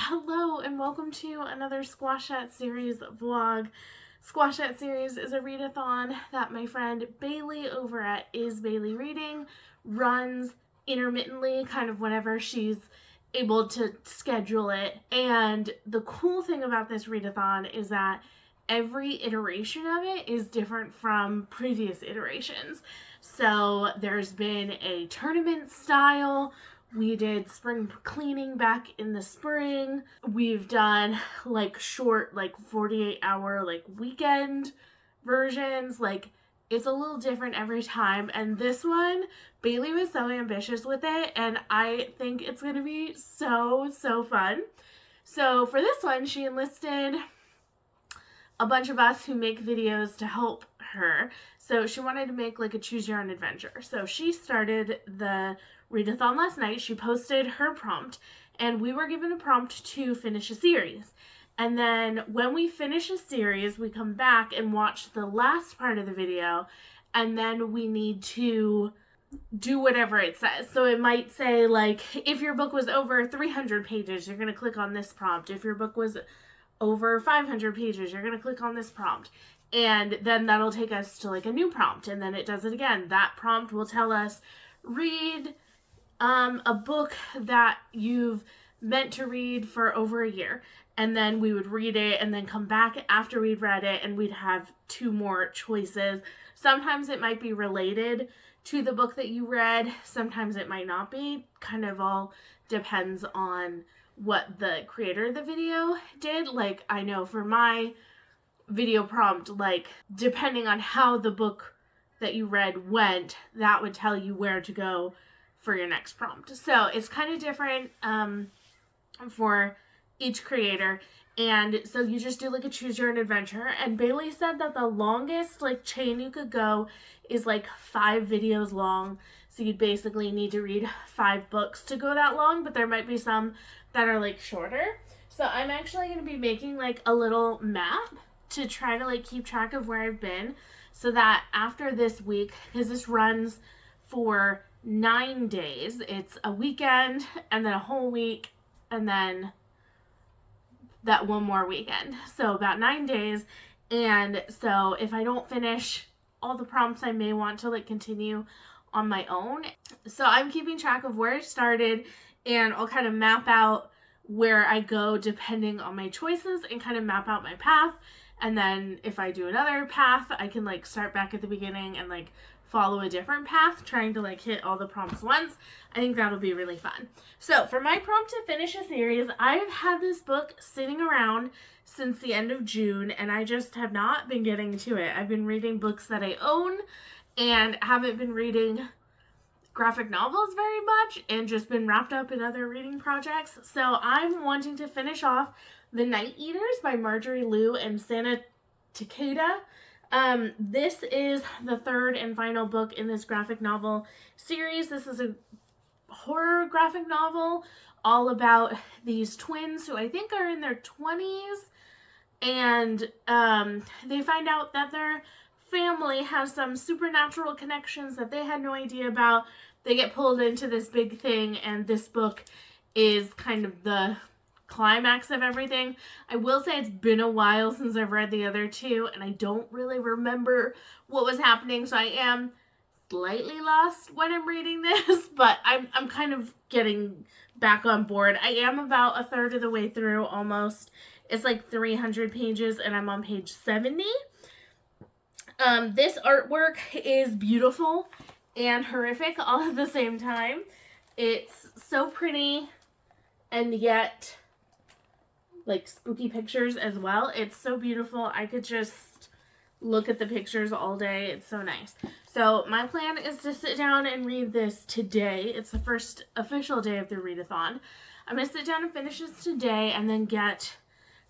Hello and welcome to another Squash That Series vlog. Squash That Series is a readathon that my friend Bailey over at Is Bailey Reading runs intermittently, kind of whenever she's able to schedule it. And the cool thing about this readathon is that every iteration of it is different from previous iterations. So there's been a tournament style. We did spring cleaning back in the spring. We've done like short, 48-hour weekend versions. It's a little different every time. And this one, Bailey was so ambitious with it, and I think it's going to be so fun. So for this one, she enlisted a bunch of us who make videos to help her. So she wanted to make a choose your own adventure. So she started the readathon last night. She posted her prompt, and we were given a prompt to finish a series. And then when we finish a series, we come back and watch the last part of the video, and then we need to do whatever it says. So it might say, if your book was over 300 pages, you're going to click on this prompt. If your book was over 500 pages, you're going to click on this prompt. And then that'll take us to a new prompt, and then it does it again. That prompt will tell us, read a book that you've meant to read for over a year. And then we would read it and then come back after we'd read it, and we'd have two more choices. Sometimes it might be related to the book that you read. Sometimes it might not be. Kind of all depends on what the creator of the video did. I know for my video prompt, depending on how the book that you read went, that would tell you where to go for your next prompt. So it's kind of different for each creator. And so you just do a choose your own adventure. And Bailey said that the longest chain you could go is 5 videos long. So you'd basically need to read 5 books to go that long, but there might be some that are shorter. So I'm actually going to be making a little map to try to keep track of where I've been, so that after this week, because this runs for 9 days, it's a weekend and then a whole week and then that one more weekend. So about 9 days. And so if I don't finish all the prompts, I may want to continue on my own. So I'm keeping track of where I started, and I'll kind of map out where I go depending on my choices and kind of map out my path. And then if I do another path, I can start back at the beginning and follow a different path, trying to hit all the prompts once. I think that'll be really fun. So for my prompt to finish a series, I've had this book sitting around since the end of June, and I just have not been getting to it. I've been reading books that I own and haven't been reading graphic novels very much, and just been wrapped up in other reading projects. So I'm wanting to finish off The Night Eaters by Marjorie Liu and Sana Takeda. This is the third and final book in this graphic novel series. This is a horror graphic novel all about these twins who I think are in their 20s, and they find out that their family has some supernatural connections that they had no idea about. They get pulled into this big thing, and this book is kind of the climax of everything. I will say it's been a while since I've read the other two, and I don't really remember what was happening, so I am slightly lost when I'm reading this, but I'm kind of getting back on board. I am about a third of the way through, almost. It's 300 pages, and I'm on page 70. This artwork is beautiful and horrific all at the same time. It's so pretty, and yet spooky pictures as well. It's so beautiful. I could just look at the pictures all day. It's so nice. So my plan is to sit down and read this today. It's the first official day of the readathon. I'm going to sit down and finish this today, and then get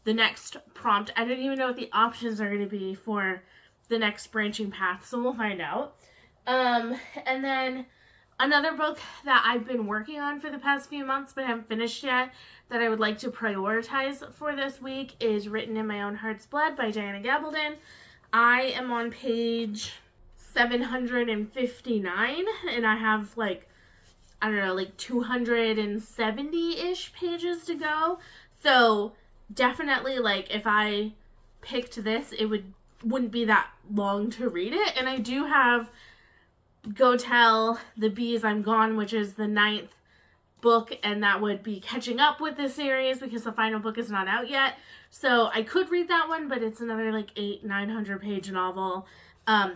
the next prompt. I don't even know what the options are going to be for the next branching path, so we'll find out. And then another book that I've been working on for the past few months but haven't finished yet, that I would like to prioritize for this week, is Written in My Own Heart's Blood by Diana Gabaldon. I am on page 759, and I have 270-ish pages to go. So definitely, like, if I picked this, wouldn't be that long to read it. And I do have Go Tell the Bees I'm Gone, which is the ninth book, and that would be catching up with the series because the final book is not out yet. So I could read that one, but it's another like 900 page novel.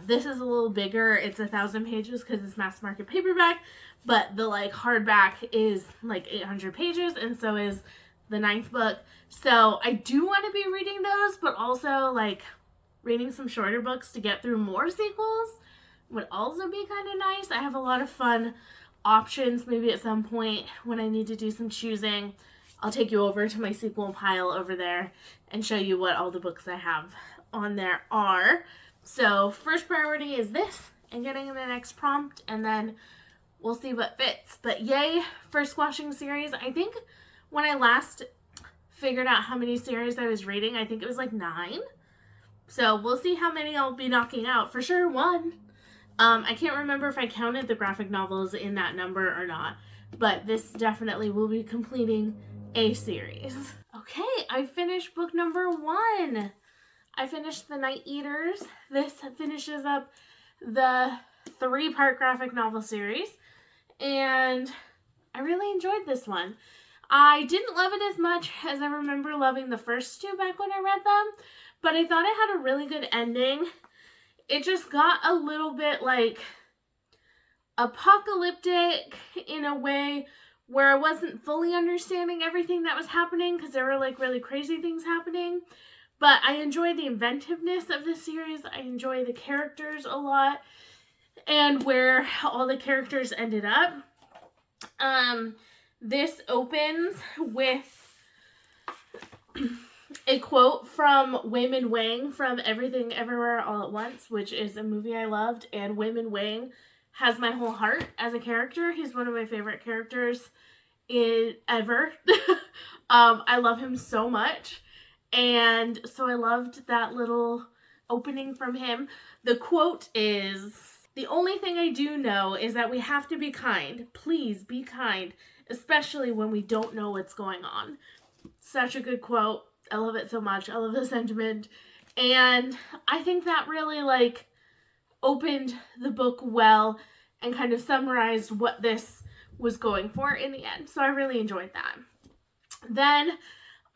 This is a little bigger. It's 1,000 pages because it's mass market paperback, but the like hardback is like 800 pages, and so is the ninth book. So I do want to be reading those, but also like reading some shorter books to get through more sequels would also be kind of nice. I have a lot of fun options. Maybe at some point when I need to do some choosing, I'll take you over to my sequel pile over there and show you what all the books I have on there are. So first priority is this and getting the next prompt, and then we'll see what fits. But yay for squashing series. I think when I last figured out how many series I was reading, I think it was like 9. So we'll see how many I'll be knocking out. For sure 1. I can't remember if I counted the graphic novels in that number or not, but this definitely will be completing a series. Okay, I finished book number 1. I finished The Night Eaters. This finishes up the 3-part graphic novel series, and I really enjoyed this one. I didn't love it as much as I remember loving the first 2 back when I read them, but I thought it had a really good ending. It just got a little bit like apocalyptic in a way where I wasn't fully understanding everything that was happening because there were like really crazy things happening. But I enjoy the inventiveness of the series. I enjoy the characters a lot and where all the characters ended up. This opens with a quote from Wayman Wang from Everything Everywhere All at Once, which is a movie I loved, and Wayman Wang has my whole heart as a character. He's one of my favorite characters ever. I love him so much, and so I loved that little opening from him. The quote is, "The only thing I do know is that we have to be kind. Please be kind, especially when we don't know what's going on." Such a good quote. I love it so much. I love the sentiment. And I think that really like opened the book well and kind of summarized what this was going for in the end. So I really enjoyed that. Then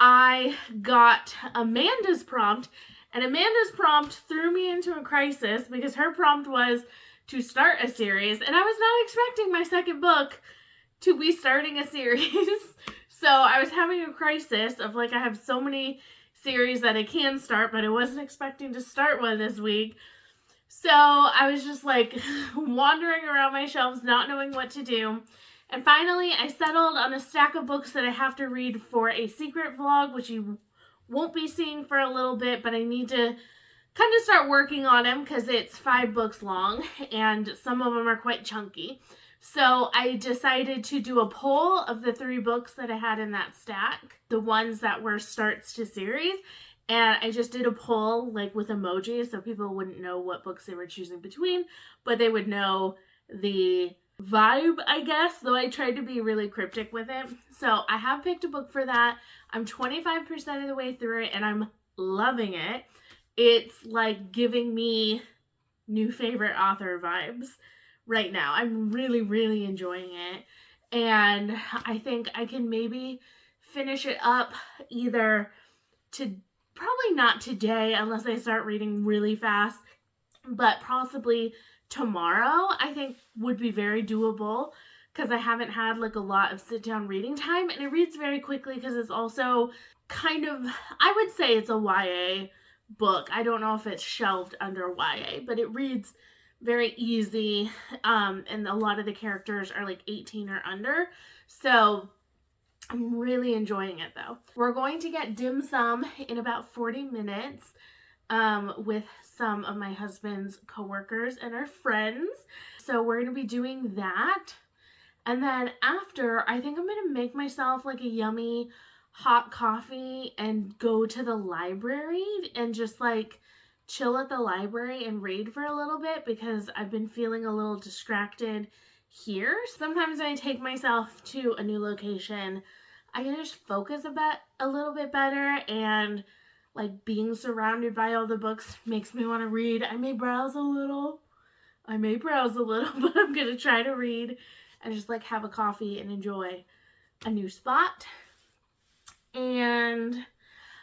I got Amanda's prompt, and Amanda's prompt threw me into a crisis because her prompt was to start a series, and I was not expecting my second book to be starting a series. So I was having a crisis of like, I have so many series that I can start, but I wasn't expecting to start one this week. So I was just like wandering around my shelves, not knowing what to do. And finally, I settled on a stack of books that I have to read for a secret vlog, which you won't be seeing for a little bit, but I need to kind of start working on them because it's 5 books long and some of them are quite chunky. So I decided to do a poll of the 3 books that I had in that stack, the ones that were starts to series, and I just did a poll like with emojis so people wouldn't know what books they were choosing between, but they would know the vibe, I guess, though I tried to be really cryptic with it. So I have picked a book for that. I'm 25% of the way through it and I'm loving it. It's like giving me new favorite author vibes right now. I'm really, really enjoying it. And I think I can maybe finish it up either probably not today unless I start reading really fast, but possibly tomorrow I think would be very doable because I haven't had like a lot of sit down reading time, and it reads very quickly because it's also kind of, I would say it's a YA book. I don't know if it's shelved under YA, but it reads very easy, and a lot of the characters are like 18 or under, so I'm really enjoying it though. We're going to get dim sum in about 40 minutes with some of my husband's coworkers and our friends, so we're going to be doing that. And then after, I think I'm going to make myself like a yummy hot coffee and go to the library and just like chill at the library and read for a little bit because I've been feeling a little distracted here. Sometimes when I take myself to a new location, I can just focus a bit a little bit better, and like being surrounded by all the books makes me want to read. I may browse a little, but I'm gonna try to read and just like have a coffee and enjoy a new spot. And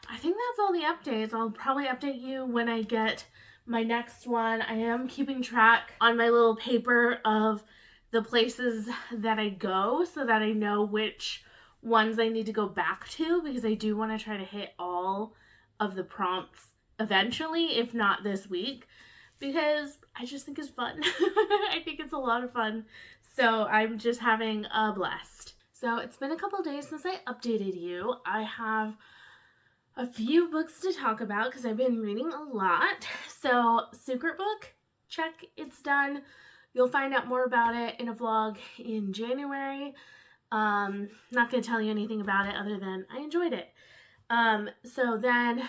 I think that's all the updates. I'll probably update you when I get my next one. I am keeping track on my little paper of the places that I go so that I know which ones I need to go back to, because I do want to try to hit all of the prompts eventually, if not this week, because I just think it's fun. I think it's a lot of fun. So I'm just having a blast. So it's been a couple days since I updated you. I have a few books to talk about because I've been reading a lot. So Secret Book, check, it's done. You'll find out more about it in a vlog in January. Not going to tell you anything about it other than I enjoyed it. So then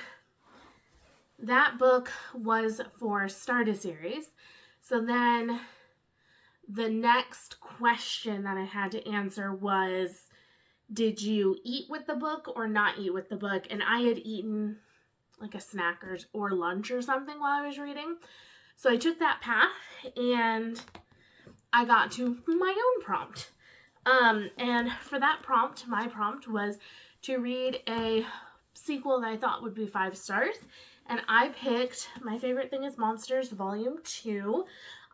that book was for Start a Series. So then the next question that I had to answer was, did you eat with the book or not eat with the book? And I had eaten like a snack or lunch or something while I was reading. So I took that path and I got to my own prompt. And for that prompt, my prompt was to read a sequel that I thought would be 5 stars. And I picked My Favorite Thing is Monsters Volume 2.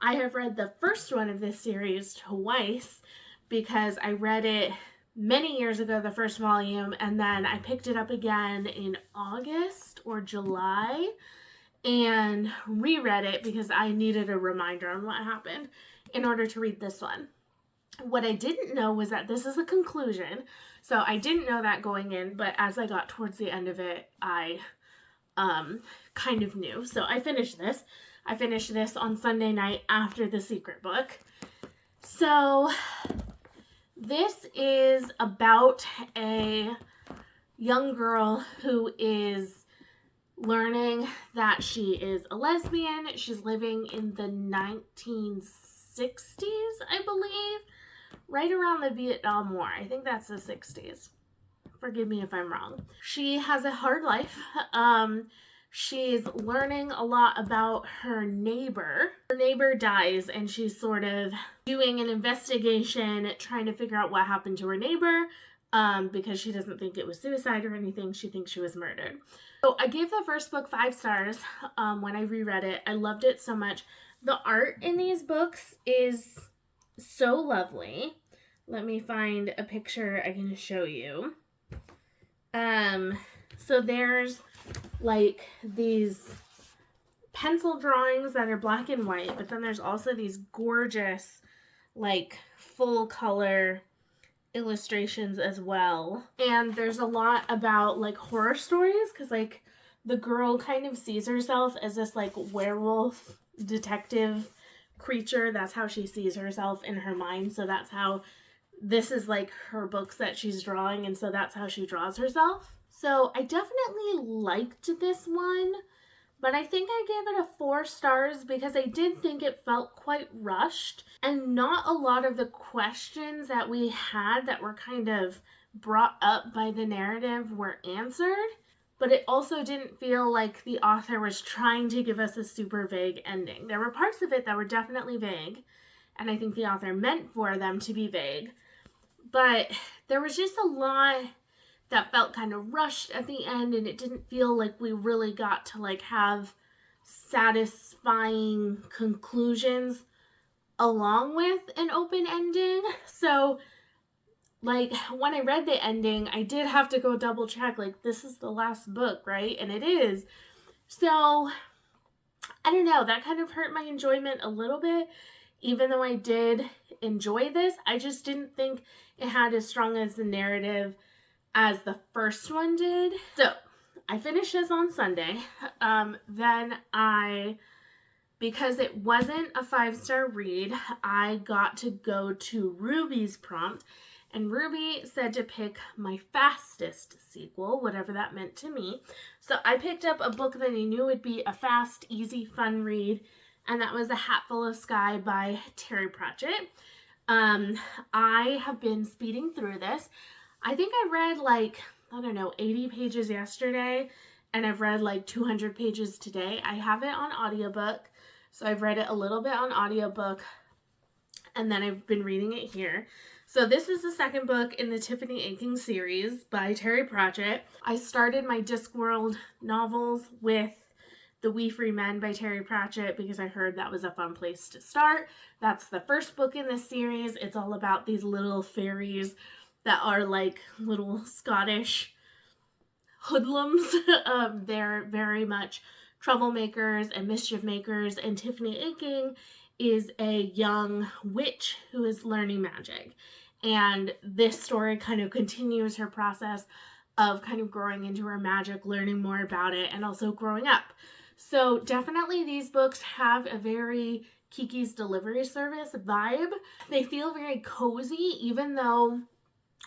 I have read the first one of this series twice because I read it many years ago, the first volume, and then I picked it up again in August or July and reread it because I needed a reminder on what happened in order to read this one. What I didn't know was that this is a conclusion, so I didn't know that going in, but as I got towards the end of it, I kind of knew. So I finished this. I finished this on Sunday night after the Secret Book. So this is about a young girl who is learning that she is a lesbian. She's living in the 1960s, I believe, right around the Vietnam War. I think that's the 60s. Forgive me if I'm wrong. She has a hard life. She's learning a lot about her neighbor. Her neighbor dies and she's sort of doing an investigation trying to figure out what happened to her neighbor, because she doesn't think it was suicide or anything. She thinks she was murdered. So I gave the first book 5 stars when I reread it. I loved it so much. The art in these books is so lovely. Let me find a picture I can show you. So there's like these pencil drawings that are black and white, but then there's also these gorgeous like full color illustrations as well. And there's a lot about like horror stories, because like the girl kind of sees herself as this like werewolf detective creature. That's how she sees herself in her mind. So that's how this is like her books that she's drawing, and so that's how she draws herself. So I definitely liked this one, but I think I gave it a 4 stars because I did think it felt quite rushed, and not a lot of the questions that we had that were kind of brought up by the narrative were answered, but it also didn't feel like the author was trying to give us a super vague ending. There were parts of it that were definitely vague, and I think the author meant for them to be vague, but there was just a lot that felt kind of rushed at the end, and it didn't feel like we really got to like have satisfying conclusions along with an open ending. So like when I read the ending, I did have to go double check, like, this is the last book, right? And it is. So I don't know, that kind of hurt my enjoyment a little bit. Even though I did enjoy this, I just didn't think it had as strong as the narrative as the first one did. So I finished this on Sunday. Then because it wasn't a 5-star read, I got to go to Ruby's prompt, and Ruby said to pick my fastest sequel, whatever that meant to me. So I picked up a book that I knew would be a fast, easy, fun read, and that was A Hatful of Sky by Terry Pratchett. I have been speeding through this. I think I read like I don't know, 80 pages yesterday, and I've read like 200 pages today. I have it on audiobook, so I've read it a little bit on audiobook, and then I've been reading it here. So this is the second book in the Tiffany Aching series by Terry Pratchett. I started my Discworld novels with The We Free Men by Terry Pratchett because I heard that was a fun place to start. That's the first book in this series. It's all about these little fairies that are like little Scottish hoodlums. They're very much troublemakers and mischief makers, and Tiffany Aching is a young witch who is learning magic. And this story kind of continues her process of kind of growing into her magic, learning more about it, and also growing up. So definitely these books have a very Kiki's Delivery Service vibe. They feel very cozy, even though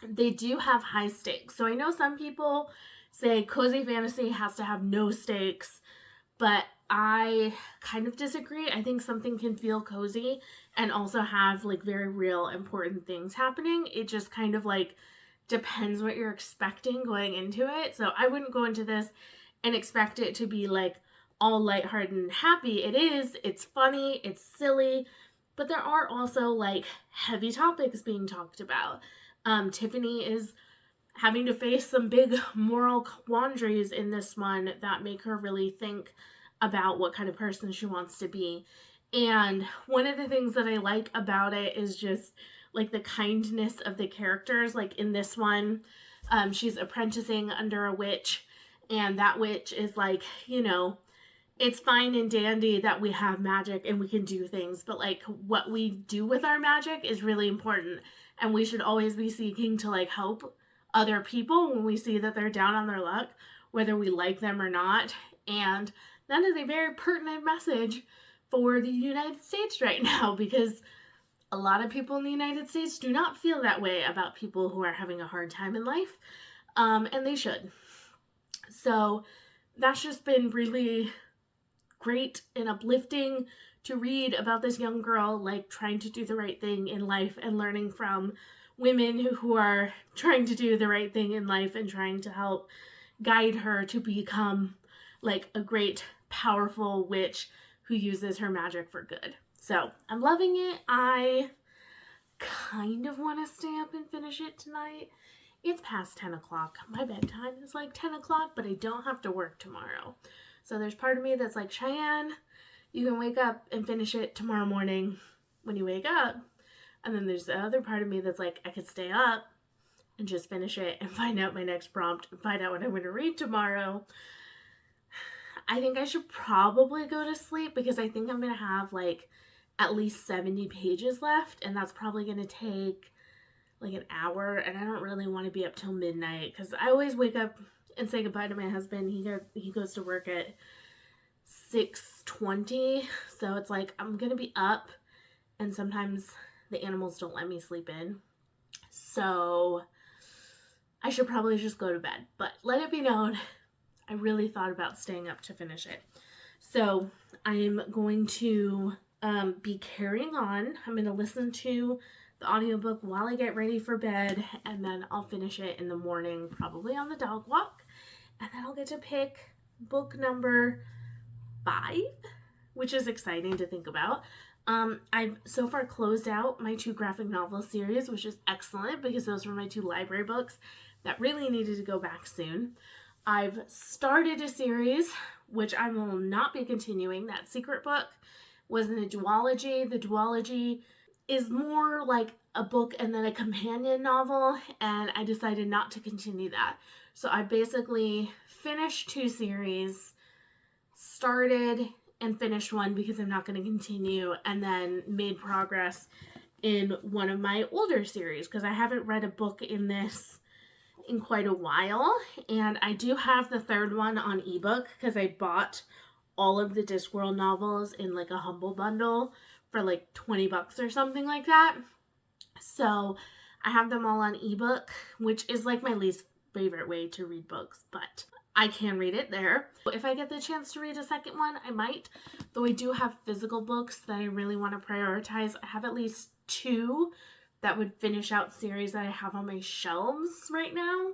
they do have high stakes. So I know some people say cozy fantasy has to have no stakes, but I kind of disagree. I think something can feel cozy and also have like very real important things happening. It just kind of like depends what you're expecting going into it. So I wouldn't go into this and expect it to be like all lighthearted and happy. It is, it's funny, it's silly, but there are also like heavy topics being talked about. Tiffany is having to face some big moral quandaries in this one that make her really think about what kind of person she wants to be. And one of the things that I like about it is just like the kindness of the characters. Like in this one, she's apprenticing under a witch, and that witch is like, you know, it's fine and dandy that we have magic and we can do things, but like what we do with our magic is really important, and we should always be seeking to like help other people when we see that they're down on their luck, whether we like them or not. And that is a very pertinent message for the United States right now, because a lot of people in the United States do not feel that way about people who are having a hard time in life, and they should. So that's just been really great and uplifting to read about this young girl like trying to do the right thing in life and learning from women who are trying to do the right thing in life and trying to help guide her to become like a great, powerful witch who uses her magic for good. So I'm loving it. I kind of want to stay up and finish it tonight. It's past 10 o'clock. My bedtime is like 10 o'clock, but I don't have to work tomorrow. So there's part of me that's like, Cheyenne, you can wake up and finish it tomorrow morning when you wake up. And then there's the other part of me that's like, I could stay up and just finish it and find out my next prompt and find out what I'm going to read tomorrow. I think I should probably go to sleep because I think I'm going to have like at least 70 pages left, and that's probably going to take like an hour, and I don't really want to be up till midnight because I always wake up and say goodbye to my husband. He goes to work at 6:20, so it's like I'm going to be up, and sometimes the animals don't let me sleep in. So I should probably just go to bed, but let it be known, I really thought about staying up to finish it. So I'm going to be carrying on. I'm going to listen to the audiobook while I get ready for bed, and then I'll finish it in the morning, probably on the dog walk, and then I'll get to pick book number 5, which is exciting to think about. I've so far closed out my 2 graphic novel series, which is excellent because those were my 2 library books that really needed to go back soon. I've started a series, which I will not be continuing. That secret book was in a duology. The duology is more like a book and then a companion novel, and I decided not to continue that. So I basically finished 2 series, started and finished one because I'm not going to continue, and then made progress in one of my older series because I haven't read a book in this in quite a while, and I do have the 3rd one on ebook because I bought all of the Discworld novels in like a Humble bundle for like $20 or something like that. So I have them all on ebook, which is like my least favorite way to read books, but I can read it there. If I get the chance to read a second one, I might, though I do have physical books that I really want to prioritize. I have at least 2 that would finish out series that I have on my shelves right now.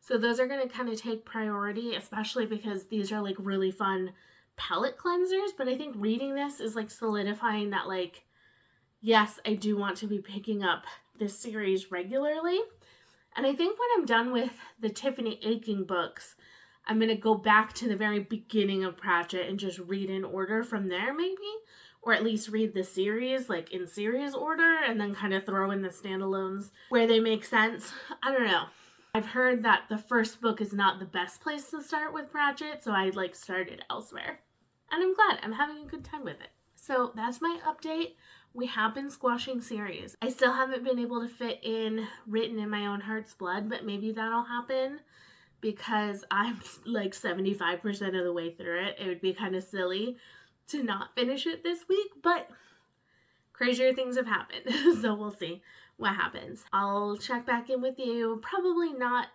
So those are going to kind of take priority, especially because these are like really fun palette cleansers. But I think reading this is like solidifying that, like, yes, I do want to be picking up this series regularly. And I think when I'm done with the Tiffany Aching books, I'm going to go back to the very beginning of Pratchett and just read in order from there, maybe. Or at least read the series, like in series order, and then kind of throw in the standalones where they make sense. I don't know. I've heard that the first book is not the best place to start with Pratchett, so I like started elsewhere. And I'm glad. I'm having a good time with it. So that's my update. We have been squashing series. I still haven't been able to fit in Written in My Own Heart's Blood, but maybe that'll happen because I'm like 75% of the way through it. It would be kind of silly to not finish it this week, but crazier things have happened. So we'll see what happens. I'll check back in with you, probably not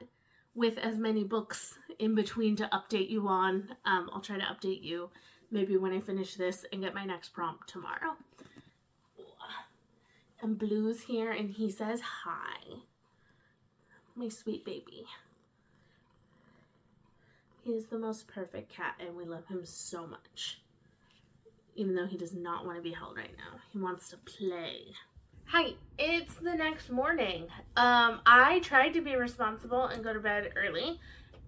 with as many books in between to update you on. I'll try to update you maybe when I finish this and get my next prompt tomorrow. And Blue's here and he says hi. My sweet baby. He is the most perfect cat and we love him so much. Even though he does not want to be held right now. He wants to play. Hi, it's the next morning. I tried to be responsible and go to bed early.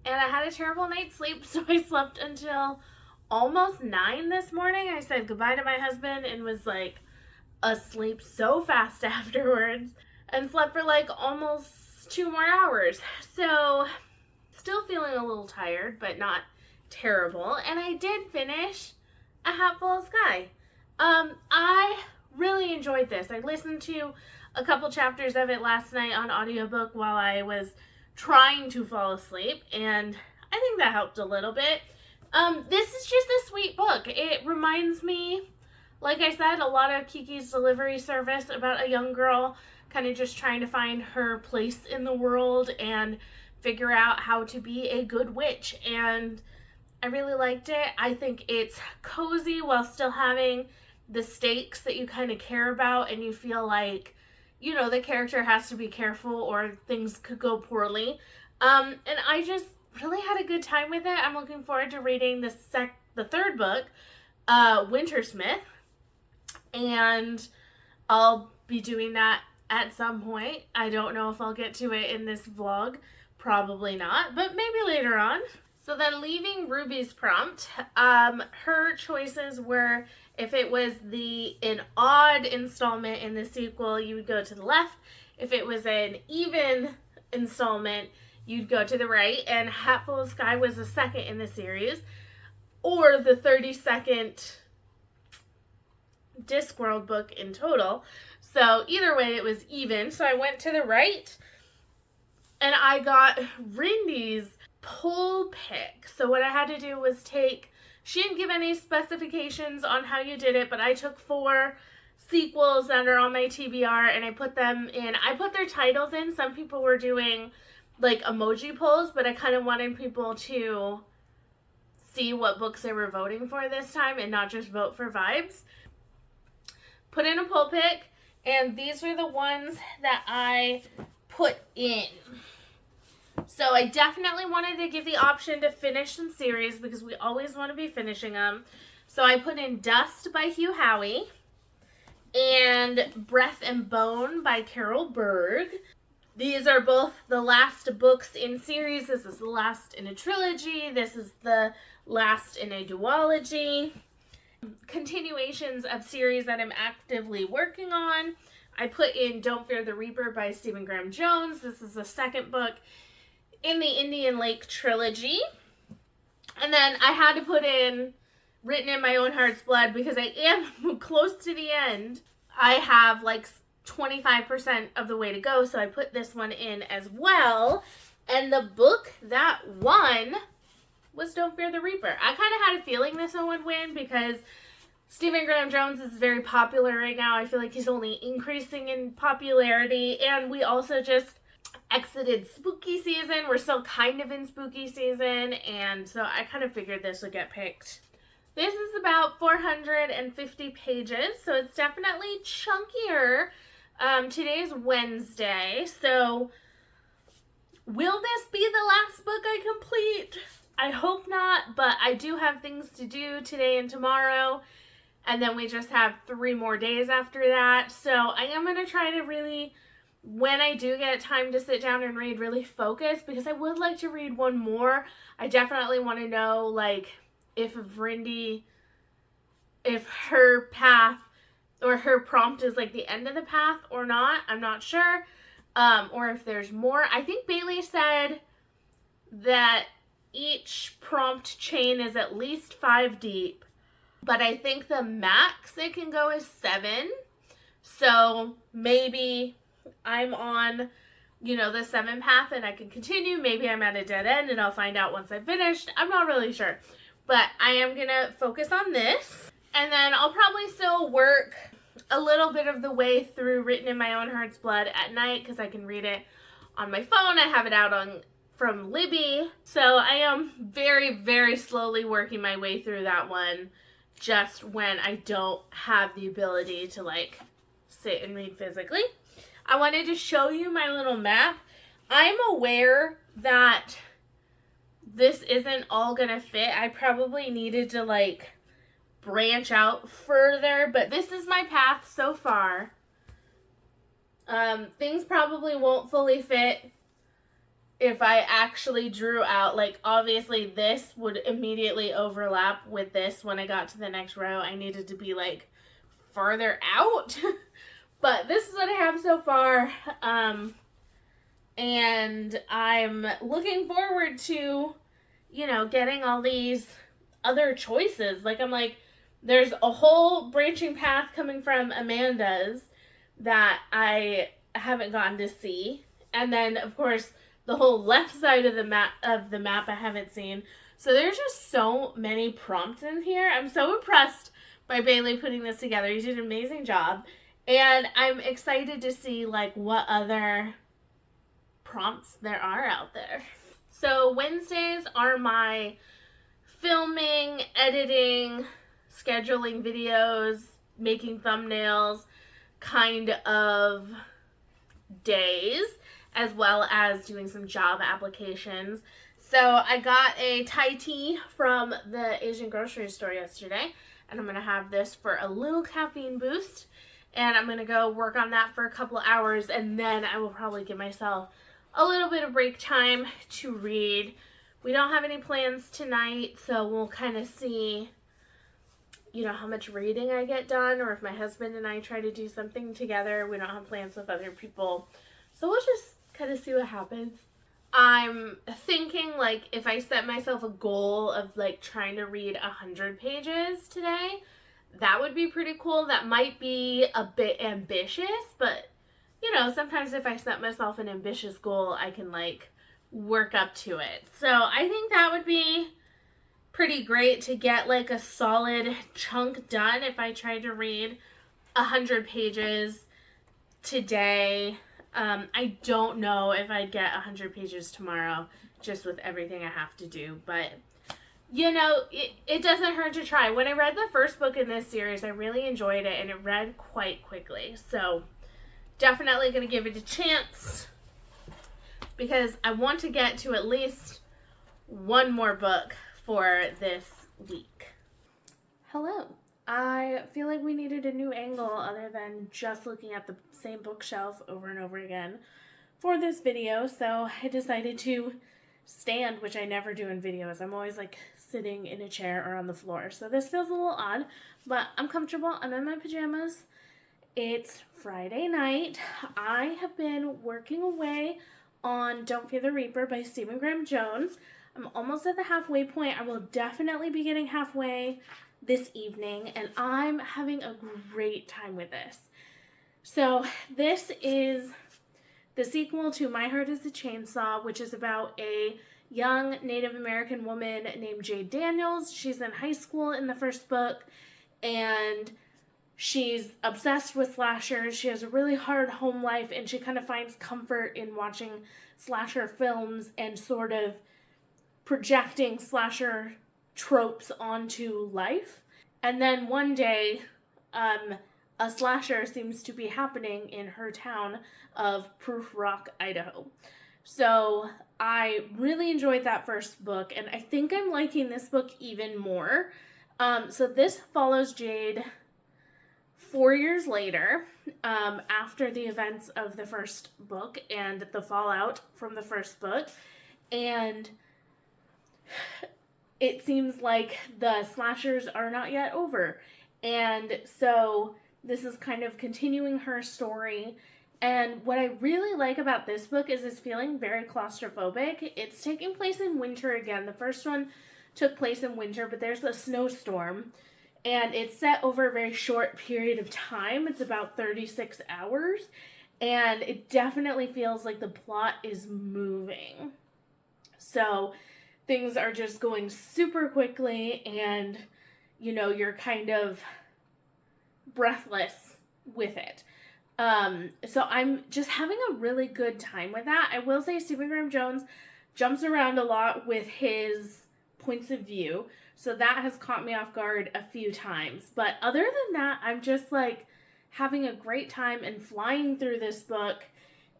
And I had a terrible night's sleep, so I slept until almost 9 this morning. I said goodbye to my husband and was like asleep so fast afterwards. And slept for like almost 2 more hours. So still feeling a little tired, but not terrible. And I did finish A Hat Full of Sky. I really enjoyed this. I listened to a couple chapters of it last night on audiobook while I was trying to fall asleep, and I think that helped a little bit. This is just a sweet book. It reminds me, like I said, a lot of Kiki's Delivery Service, about a young girl kind of just trying to find her place in the world and figure out how to be a good witch. And I really liked it. I think it's cozy while still having the stakes that you kind of care about, and you feel like, you know, the character has to be careful or things could go poorly. And I just really had a good time with it. I'm looking forward to reading the third book, Wintersmith, and I'll be doing that at some point. I don't know if I'll get to it in this vlog. Probably not, but maybe later on. So then, leaving Ruby's prompt, her choices were, if it was an odd installment in the sequel, you would go to the left. If it was an even installment, you'd go to the right. And Hat Full of Sky was the second in the series, or the 32nd Discworld book in total. So either way, it was even. So I went to the right, and I got Rindy's pull pick. So what I had to do was she didn't give any specifications on how you did it, but I took 4 sequels that are on my TBR and I put them in. I put their titles in. Some people were doing like emoji polls, but I kind of wanted people to see what books they were voting for this time and not just vote for vibes. Put in a poll pick, and these were the ones that I put in. So I definitely wanted to give the option to finish some series because we always want to be finishing them. So I put in Dust by Hugh Howey and Breath and Bone by Carol Berg. These are both the last books in series. This is the last in a trilogy. This is the last in a duology. Continuations of series that I'm actively working on. I put in Don't Fear the Reaper by Stephen Graham Jones. This is the second book in the Indian Lake trilogy. And then I had to put in Written in My Own Heart's Blood because I am close to the end. I have like 25% of the way to go, so I put this one in as well. And the book that won was Don't Fear the Reaper. I kind of had a feeling this one would win because Stephen Graham Jones is very popular right now. I feel like he's only increasing in popularity, and we also just exited spooky season. We're still kind of in spooky season, and so I kind of figured this would get picked. This is about 450 pages, so it's definitely chunkier. Today's Wednesday, so Will this be the last book I complete? I hope not, but I do have things to do today and tomorrow, and then we just have 3 more days after that. So I am going to try to really, when I do get time to sit down and read, really focus, because I would like to read one more. I definitely want to know, like, if Vrindy, if her path or her prompt is like the end of the path or not. I'm not sure. Or if there's more. I think Bailey said that each prompt chain is at least 5 deep, but I think the max it can go is 7. So maybe I'm on, the 7 path and I can continue. Maybe I'm at a dead end and I'll find out once I've finished. I'm not really sure, but I am gonna focus on this. And then I'll probably still work a little bit of the way through Written in My Own Heart's Blood at night, because I can read it on my phone. I have it out from Libby. So I am very, very slowly working my way through that one, just when I don't have the ability to like sit and read physically. I wanted to show you my little map. I'm aware that this isn't all gonna fit. I probably needed to like branch out further, but this is my path so far. Things probably won't fully fit if I actually drew out, like, obviously this would immediately overlap with this when I got to the next row. I needed to be like farther out. But this is what I have so far. And I'm looking forward to, getting all these other choices. Like, I'm like, there's a whole branching path coming from Amanda's that I haven't gotten to see. And then, of course, the whole left side of the map I haven't seen. So there's just so many prompts in here. I'm so impressed by Bailey putting this together. You did an amazing job. And I'm excited to see, like, what other prompts there are out there. So Wednesdays are my filming, editing, scheduling videos, making thumbnails kind of days, as well as doing some job applications. So I got a Thai tea from the Asian grocery store yesterday, and I'm going to have this for a little caffeine boost, and I'm going to go work on that for a couple of hours, and then I will probably give myself a little bit of break time to read. We don't have any plans tonight, so we'll kind of see how much reading I get done, or if my husband and I try to do something together. We don't have plans with other people, so we'll just kind of see what happens. I'm thinking, like, if I set myself a goal of, like, trying to read 100 pages today, that would be pretty cool. That might be a bit ambitious, but, sometimes if I set myself an ambitious goal, I can, like, work up to it. So I think that would be pretty great to get like a solid chunk done if I tried to read 100 pages today. I don't know if I'd get 100 pages tomorrow, just with everything I have to do, but it doesn't hurt to try. When I read the first book in this series, I really enjoyed it, and it read quite quickly. So definitely going to give it a chance, because I want to get to at least one more book for this week. Hello. I feel like we needed a new angle other than just looking at the same bookshelf over and over again for this video, so I decided to stand, which I never do in videos. I'm always like sitting in a chair or on the floor, so this feels a little odd, but I'm comfortable. I'm in my pajamas. It's Friday night. I have been working away on Don't Fear the Reaper by Stephen Graham Jones. I'm almost at the halfway point. I will definitely be getting halfway this evening, and I'm having a great time with this. So this is the sequel to My Heart is a Chainsaw, which is about a young Native American woman named Jade Daniels. She's in high school in the first book, and she's obsessed with slashers. She has a really hard home life, and she kind of finds comfort in watching slasher films and sort of projecting slasher tropes onto life. And then one day, a slasher seems to be happening in her town of Proof Rock, Idaho. So I really enjoyed that first book, and I think I'm liking this book even more. So this follows Jade 4 years later, after the events of the first book and the fallout from the first book. And it seems like the slashers are not yet over. And so this is kind of continuing her story. And what I really like about this book is it's feeling very claustrophobic. It's taking place in winter again. The first one took place in winter, but there's a snowstorm. And it's set over a very short period of time. It's about 36 hours. And it definitely feels like the plot is moving. So things are just going super quickly, and, you know, you're kind of breathless with it. So I'm just having a really good time with that. I will say Stephen Graham Jones jumps around a lot with his points of view, so that has caught me off guard a few times. But other than that, I'm just like having a great time and flying through this book,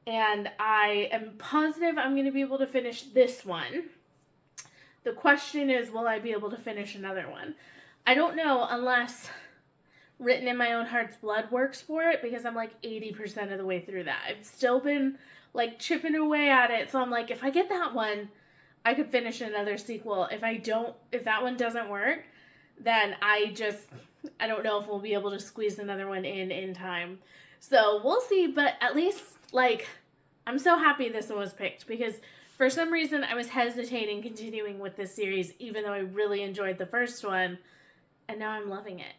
and I am positive I'm going to be able to finish this one. The question is, will I be able to finish another one? I don't know, unless Written in My Own Heart's Blood works for it, because I'm like 80% of the way through that. I've still been like chipping away at it, so I'm like, if I get that one, I could finish another sequel. If that one doesn't work, then I don't know if we'll be able to squeeze another one in time. So we'll see, but at least, like, I'm so happy this one was picked, because for some reason I was hesitating continuing with this series, even though I really enjoyed the first one, and now I'm loving it.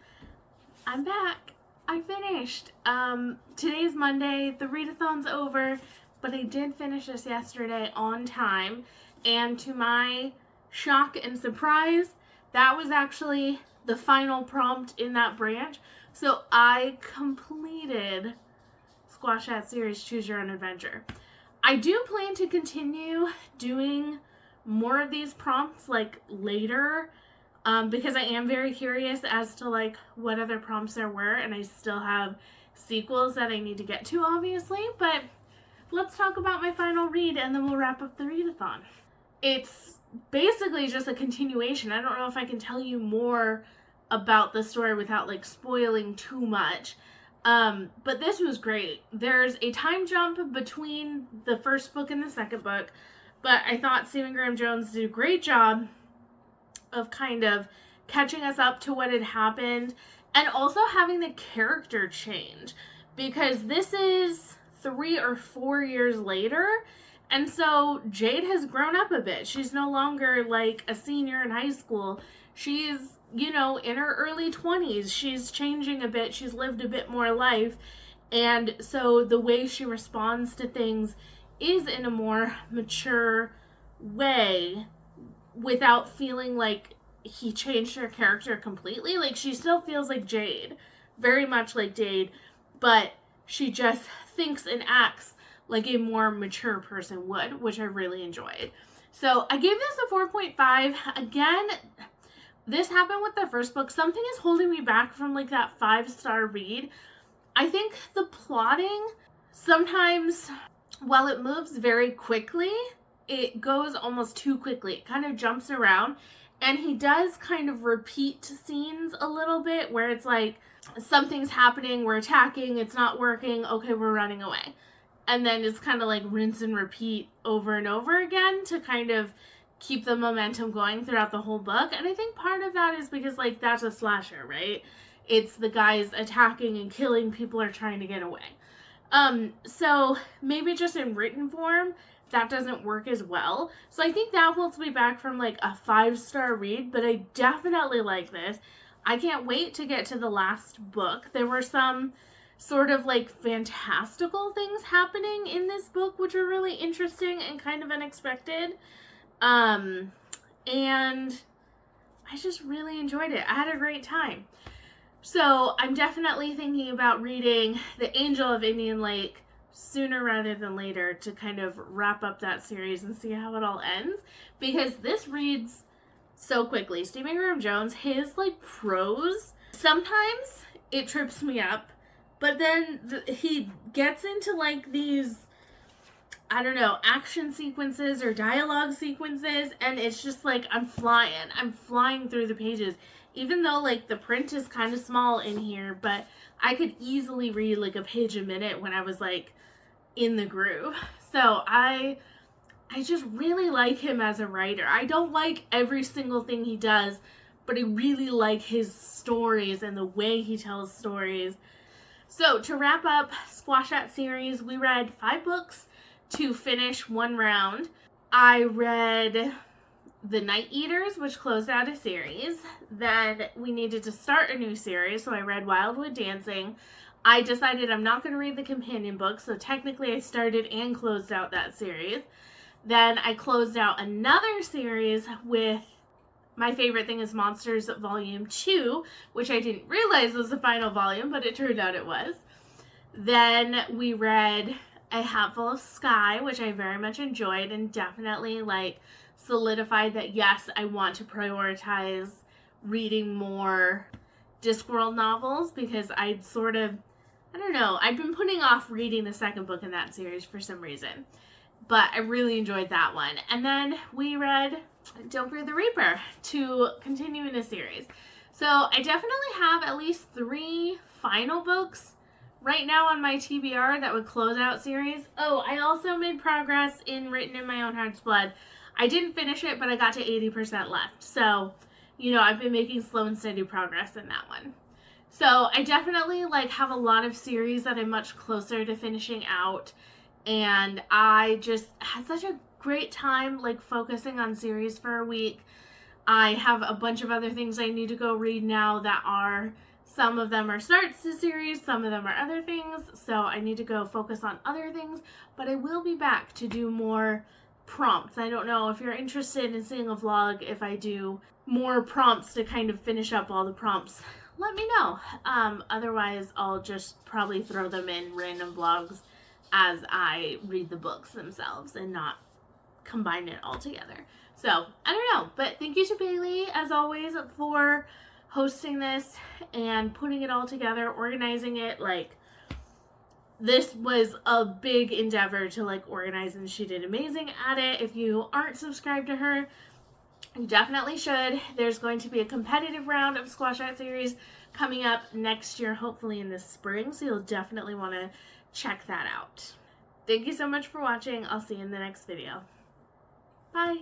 I'm back. I finished. Today's Monday. The readathon's over, but I did finish this yesterday on time, and to my shock and surprise, that was actually the final prompt in that branch. So I completed Squashette series Choose Your Own Adventure. I do plan to continue doing more of these prompts like later, because I am very curious as to like what other prompts there were, and I still have sequels that I need to get to, obviously. But let's talk about my final read, and then we'll wrap up the readathon. It's basically just a continuation. I don't know if I can tell you more about the story without like spoiling too much. But this was great. There's a time jump between the first book and the second book, but I thought Stephen Graham Jones did a great job of kind of catching us up to what had happened, and also having the character change, because this is 3 or 4 years later, and so Jade has grown up a bit. She's no longer like a senior in high school. She's, you know, in her early 20s. She's changing a bit. She's lived a bit more life. And so the way she responds to things is in a more mature way, without feeling like he changed her character completely. Like, she still feels like Jade, very much like Jade, but she just thinks and acts like a more mature person would, which I really enjoyed. So I gave this a 4.5. Again, this happened with the first book. Something is holding me back from like that 5-star read. I think the plotting, sometimes while it moves very quickly, it goes almost too quickly. It kind of jumps around, and he does kind of repeat scenes a little bit, where it's like something's happening, we're attacking, it's not working, okay, we're running away. And then it's kind of like rinse and repeat over and over again to kind of keep the momentum going throughout the whole book. And I think part of that is because, like, that's a slasher, right? It's the guys attacking and killing, people are trying to get away. So maybe just in written form, that doesn't work as well. So I think that holds me back from like a 5-star read, but I definitely like this. I can't wait to get to the last book. There were some sort of like fantastical things happening in this book, which are really interesting and kind of unexpected. And I just really enjoyed it. I had a great time. So I'm definitely thinking about reading The Angel of Indian Lake sooner rather than later to kind of wrap up that series and see how it all ends, because this reads so quickly. Stephen Graham Jones, his like prose, sometimes it trips me up, but then he gets into like these I don't know, action sequences or dialogue sequences, and it's just like I'm flying through the pages, even though like the print is kind of small in here, but I could easily read like a page a minute when I was like in the groove. So I just really like him as a writer. I don't like every single thing he does, but I really like his stories and the way he tells stories. So to wrap up Squash That series, we read 5 books to finish 1 round. I read The Night Eaters, which closed out a series. Then we needed to start a new series, so I read Wildwood Dancing. I decided I'm not going to read the companion book, so technically I started and closed out that series. Then I closed out another series with My Favorite Thing is Monsters Volume 2, which I didn't realize was the final volume, but it turned out it was. Then we read A Hatful of Sky, which I very much enjoyed and definitely like solidified that yes, I want to prioritize reading more Discworld novels, because I'd sort of, I don't know, I'd been putting off reading the second book in that series for some reason. But I really enjoyed that one. And then we read Don't Fear the Reaper to continue in the series. So I definitely have at least 3 final books right now on my TBR that would close out series. Oh, I also made progress in Written in My Own Heart's Blood. I didn't finish it, but I got to 80% left. So, you know, I've been making slow and steady progress in that one. So I definitely like have a lot of series that I'm much closer to finishing out. And I just had such a great time like focusing on series for a week. I have a bunch of other things I need to go read now that are, some of them are starts to series, some of them are other things. So I need to go focus on other things, but I will be back to do more prompts. I don't know if you're interested in seeing a vlog if I do more prompts to kind of finish up all the prompts. Let me know. Otherwise, I'll just probably throw them in random vlogs as I read the books themselves and not combine it all together. So, I don't know. But thank you to Bailey, as always, for hosting this and putting it all together, organizing it. Like, this was a big endeavor to, like, organize, and she did amazing at it. If you aren't subscribed to her, you definitely should. There's going to be a competitive round of Squash That series coming up next year, hopefully in the spring, so you'll definitely want to check that out. Thank you so much for watching. I'll see you in the next video. Bye!